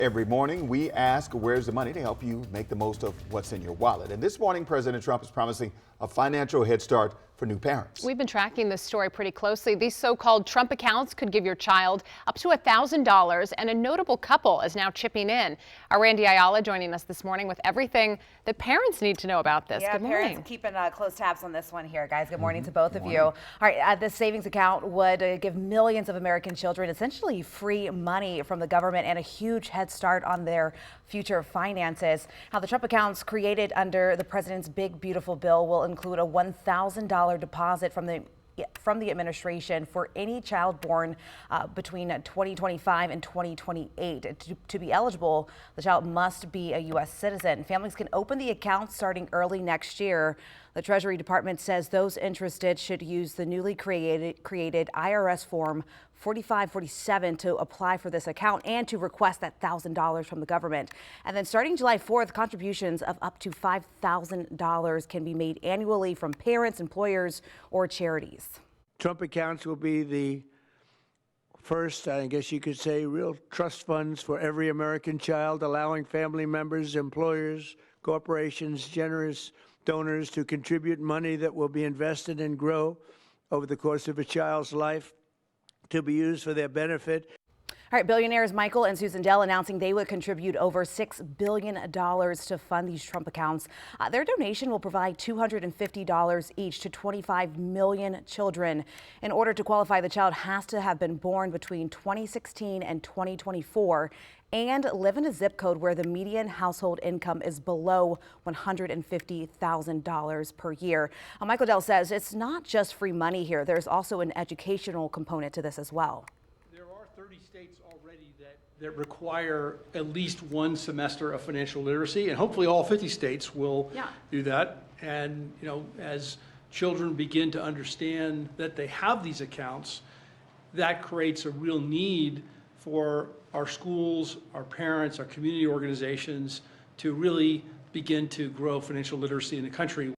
Every morning, we ask, where's the money, to help you make the most of what's in your wallet. And this morning, President Trump is promising a financial head start for new parents. We've been tracking this story pretty closely. These so-called Trump accounts could give your child up to $1,000, and a notable couple is now chipping in. Our Randy Ayala joining us this morning with everything that parents need to know about this. Yeah, Good morning. parents keeping close tabs on this one here, guys. Good morning to both of you. All right, this savings account would give millions of American children essentially free money from the government and a huge head start on their future finances. How the Trump accounts created under the president's big, beautiful bill will include a $1,000 deposit from the administration for any child born between 2025 and 2028. To be eligible, the child must be a U.S. citizen. Families can open the account starting early next year. The Treasury Department says those interested should use the newly created IRS Form 4547 to apply for this account and to request that $1,000 from the government. And then starting July 4th, contributions of up to $5,000 can be made annually from parents, employers, or charities. Trump accounts will be the first, I guess you could say, real trust funds for every American child, allowing family members, employers, corporations, generous donors to contribute money that will be invested and grow over the course of a child's life to be used for their benefit. All right, billionaires Michael and Susan Dell announcing they would contribute over $6 billion to fund these Trump accounts. Their donation will provide $250 each to 25 million children. In order to qualify, the child has to have been born between 2016 and 2024 and live in a zip code where the median household income is below $150,000 per year. Michael Dell says it's not just free money here. There's also an educational component to this as well. There are 30 states already that require at least one semester of financial literacy, and hopefully all 50 states will do that. And as children begin to understand that they have these accounts, that creates a real need for our schools, our parents, our community organizations to really begin to grow financial literacy in the country.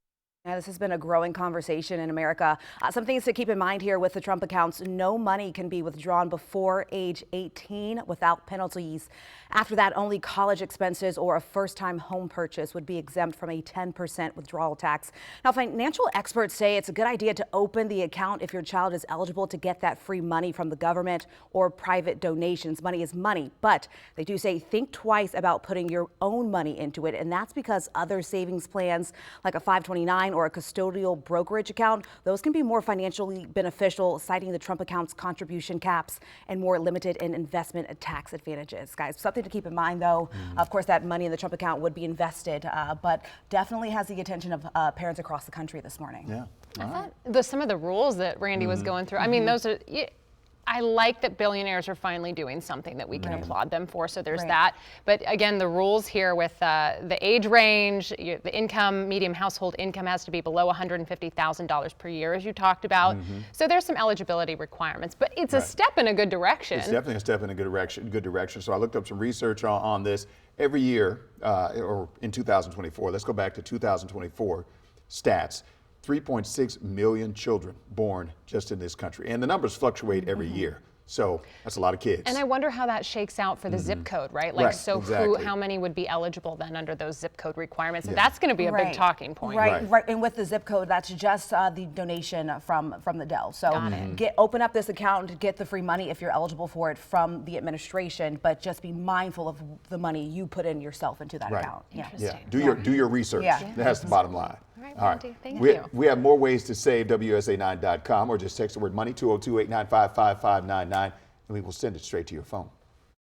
Yeah, this has been a growing conversation in America. Some things to keep in mind here with the Trump accounts. No money can be withdrawn before age 18 without penalties. After that, only college expenses or a first-time home purchase would be exempt from a 10% withdrawal tax. Now, financial experts say it's a good idea to open the account if your child is eligible to get that free money from the government or private donations. Money is money, but they do say think twice about putting your own money into it, and that's because other savings plans like a 529 or a custodial brokerage account, those can be more financially beneficial, citing the Trump account's contribution caps and more limited in investment tax advantages. Guys, something to keep in mind, though. Of course, that money in the Trump account would be invested, but definitely has the attention of parents across the country this morning. Yeah. I thought some of the rules that Randy was going through, I mean, those are... I like that billionaires are finally doing something that we can applaud them for, so there's that. But again, the rules here with the age range, the income, median household income has to be below $150,000 per year, as you talked about. So there's some eligibility requirements, but it's a step in a good direction. It's definitely a step in a good direction. So I looked up some research on this. Every year, or in 2024, let's go back to 2024 stats. 3.6 million children born just in this country. And the numbers fluctuate every year. So that's a lot of kids. And I wonder how that shakes out for the zip code, right? Like, so how many would be eligible then under those zip code requirements? And that's going to be a big talking point. Right. And with the zip code, that's just the donation from the Dell. So open up this account and get the free money if you're eligible for it from the administration, but just be mindful of the money you put in yourself into that account. Interesting. Do your research. That's the bottom line. All right, Randy, thank you. We have more ways to save, WUSA9.com, or just text the word money, 202-895-5599, and we will send it straight to your phone.